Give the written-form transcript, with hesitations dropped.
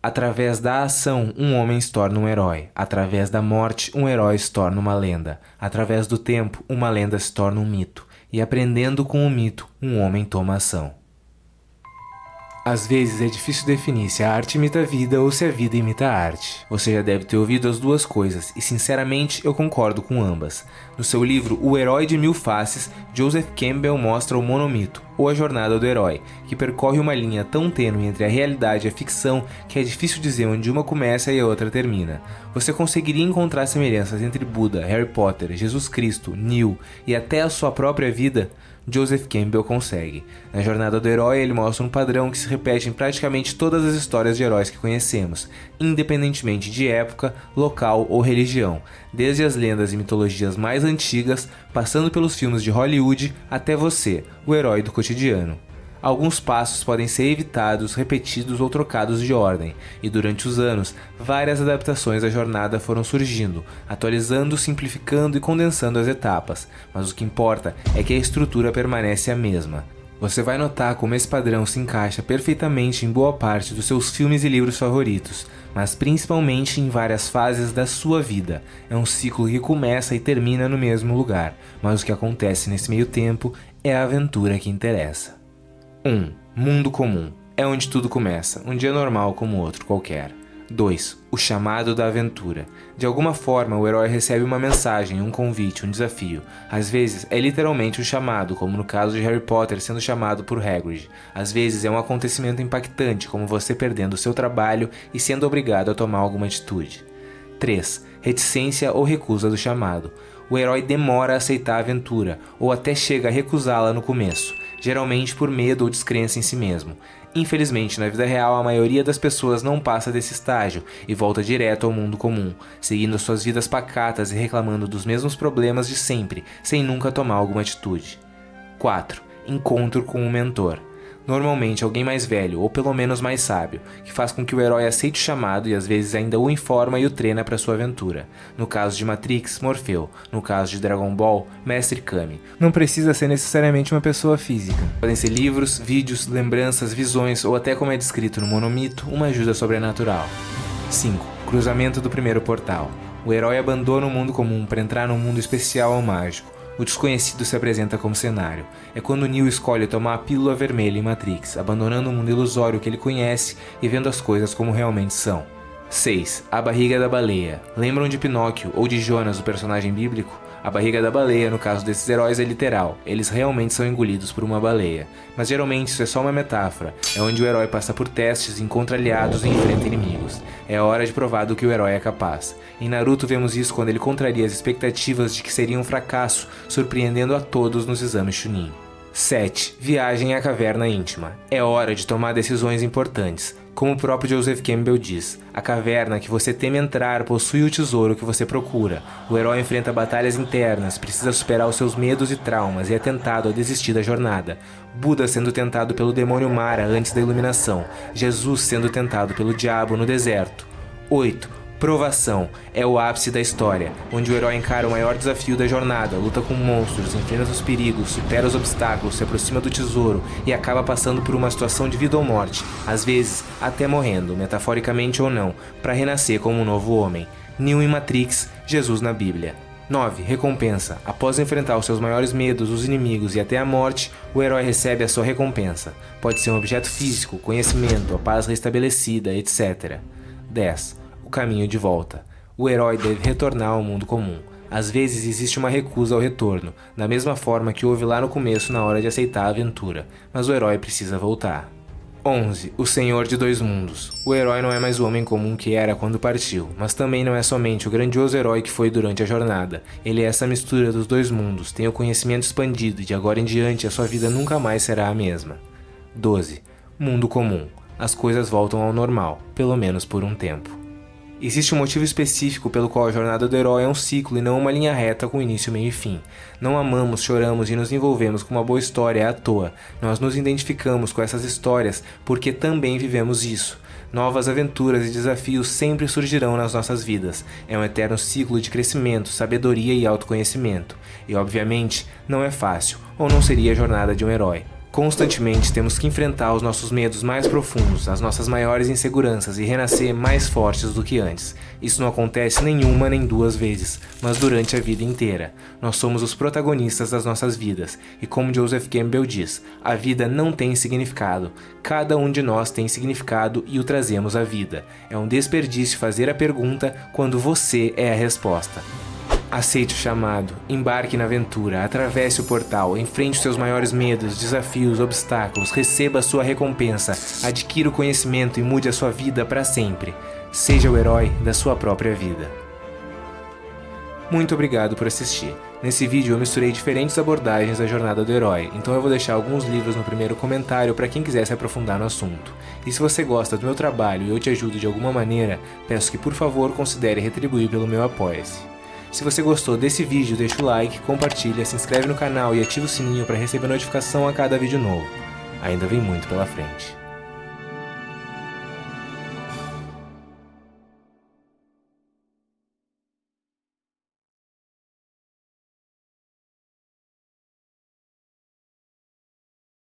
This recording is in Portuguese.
Através da ação, um homem se torna um herói. Através da morte, um herói se torna uma lenda. Através do tempo, uma lenda se torna um mito. E aprendendo com o mito, um homem toma ação. Às vezes é difícil definir se a arte imita a vida ou se a vida imita a arte. Você já deve ter ouvido as duas coisas, e sinceramente eu concordo com ambas. No seu livro O Herói de Mil Faces, Joseph Campbell mostra o monomito, ou a jornada do herói, que percorre uma linha tão tênue entre a realidade e a ficção que é difícil dizer onde uma começa e a outra termina. Você conseguiria encontrar semelhanças entre Buda, Harry Potter, Jesus Cristo, Neo e até a sua própria vida? Joseph Campbell consegue. Na jornada do herói, ele mostra um padrão que se repete em praticamente todas as histórias de heróis que conhecemos, independentemente de época, local ou religião, desde as lendas e mitologias mais antigas, passando pelos filmes de Hollywood, até você, o herói do cotidiano. Alguns passos podem ser evitados, repetidos ou trocados de ordem, e durante os anos, várias adaptações da jornada foram surgindo, atualizando, simplificando e condensando as etapas, mas o que importa é que a estrutura permanece a mesma. Você vai notar como esse padrão se encaixa perfeitamente em boa parte dos seus filmes e livros favoritos, mas principalmente em várias fases da sua vida. É um ciclo que começa e termina no mesmo lugar, mas o que acontece nesse meio tempo é a aventura que interessa. 1. Mundo comum. É onde tudo começa, um dia normal como outro qualquer. 2. O chamado da aventura. De alguma forma, o herói recebe uma mensagem, um convite, um desafio. Às vezes, é literalmente um chamado, como no caso de Harry Potter sendo chamado por Hagrid. Às vezes, é um acontecimento impactante, como você perdendo o seu trabalho e sendo obrigado a tomar alguma atitude. 3. Reticência ou recusa do chamado. O herói demora a aceitar a aventura, ou até chega a recusá-la no começo, geralmente por medo ou descrença em si mesmo. Infelizmente, na vida real, a maioria das pessoas não passa desse estágio e volta direto ao mundo comum, seguindo suas vidas pacatas e reclamando dos mesmos problemas de sempre, sem nunca tomar alguma atitude. 4. Encontro com um mentor. Normalmente alguém mais velho, ou pelo menos mais sábio, que faz com que o herói aceite o chamado e às vezes ainda o informa e o treina para sua aventura. No caso de Matrix, Morfeu. No caso de Dragon Ball, Mestre Kami. Não precisa ser necessariamente uma pessoa física. Podem ser livros, vídeos, lembranças, visões ou até, como é descrito no Monomito, uma ajuda sobrenatural. 5. Cruzamento do primeiro portal. O herói abandona o mundo comum para entrar num mundo especial ou mágico. O desconhecido se apresenta como cenário. É quando Neo escolhe tomar a pílula vermelha em Matrix, abandonando o mundo ilusório que ele conhece e vendo as coisas como realmente são. 6. A barriga da baleia. Lembram de Pinóquio ou de Jonas, o personagem bíblico? A barriga da baleia, no caso desses heróis, é literal. Eles realmente são engolidos por uma baleia. Mas geralmente isso é só uma metáfora. É onde o herói passa por testes, encontra aliados e enfrenta inimigos. É a hora de provar do que o herói é capaz. Em Naruto vemos isso quando ele contraria as expectativas de que seria um fracasso, surpreendendo a todos nos exames Chunin. 7. Viagem à caverna íntima. É hora de tomar decisões importantes. Como o próprio Joseph Campbell diz, a caverna que você teme entrar possui o tesouro que você procura. O herói enfrenta batalhas internas, precisa superar os seus medos e traumas e é tentado a desistir da jornada. Buda sendo tentado pelo demônio Mara antes da iluminação. Jesus sendo tentado pelo diabo no deserto. 8. Provação. É o ápice da história, onde o herói encara o maior desafio da jornada, luta com monstros, enfrenta os perigos, supera os obstáculos, se aproxima do tesouro e acaba passando por uma situação de vida ou morte, às vezes até morrendo, metaforicamente ou não, para renascer como um novo homem. Neo em Matrix, Jesus na Bíblia. 9. Recompensa. Após enfrentar os seus maiores medos, os inimigos e até a morte, o herói recebe a sua recompensa. Pode ser um objeto físico, conhecimento, a paz restabelecida, etc. 10. O caminho de volta. O herói deve retornar ao mundo comum. Às vezes existe uma recusa ao retorno, da mesma forma que houve lá no começo na hora de aceitar a aventura, mas o herói precisa voltar. 11. O Senhor de Dois Mundos. O herói não é mais o homem comum que era quando partiu, mas também não é somente o grandioso herói que foi durante a jornada. Ele é essa mistura dos dois mundos, tem o conhecimento expandido e de agora em diante a sua vida nunca mais será a mesma. 12. Mundo comum. As coisas voltam ao normal, pelo menos por um tempo. Existe um motivo específico pelo qual a jornada do herói é um ciclo e não uma linha reta com início, meio e fim. Não amamos, choramos e nos envolvemos com uma boa história à toa. Nós nos identificamos com essas histórias porque também vivemos isso. Novas aventuras e desafios sempre surgirão nas nossas vidas. É um eterno ciclo de crescimento, sabedoria e autoconhecimento. E obviamente, não é fácil, ou não seria a jornada de um herói. Constantemente temos que enfrentar os nossos medos mais profundos, as nossas maiores inseguranças e renascer mais fortes do que antes. Isso não acontece nenhuma nem duas vezes, mas durante a vida inteira. Nós somos os protagonistas das nossas vidas, e como Joseph Campbell diz, a vida não tem significado. Cada um de nós tem significado e o trazemos à vida. É um desperdício fazer a pergunta quando você é a resposta. Aceite o chamado, embarque na aventura, atravesse o portal, enfrente os seus maiores medos, desafios, obstáculos, receba a sua recompensa, adquira o conhecimento e mude a sua vida para sempre. Seja o herói da sua própria vida. Muito obrigado por assistir. Nesse vídeo eu misturei diferentes abordagens da jornada do herói, então eu vou deixar alguns livros no primeiro comentário para quem quiser se aprofundar no assunto. E se você gosta do meu trabalho e eu te ajudo de alguma maneira, peço que por favor considere retribuir pelo meu apoia-se. Se você gostou desse vídeo, deixa o like, compartilha, se inscreve no canal e ativa o sininho para receber notificação a cada vídeo novo. Ainda vem muito pela frente.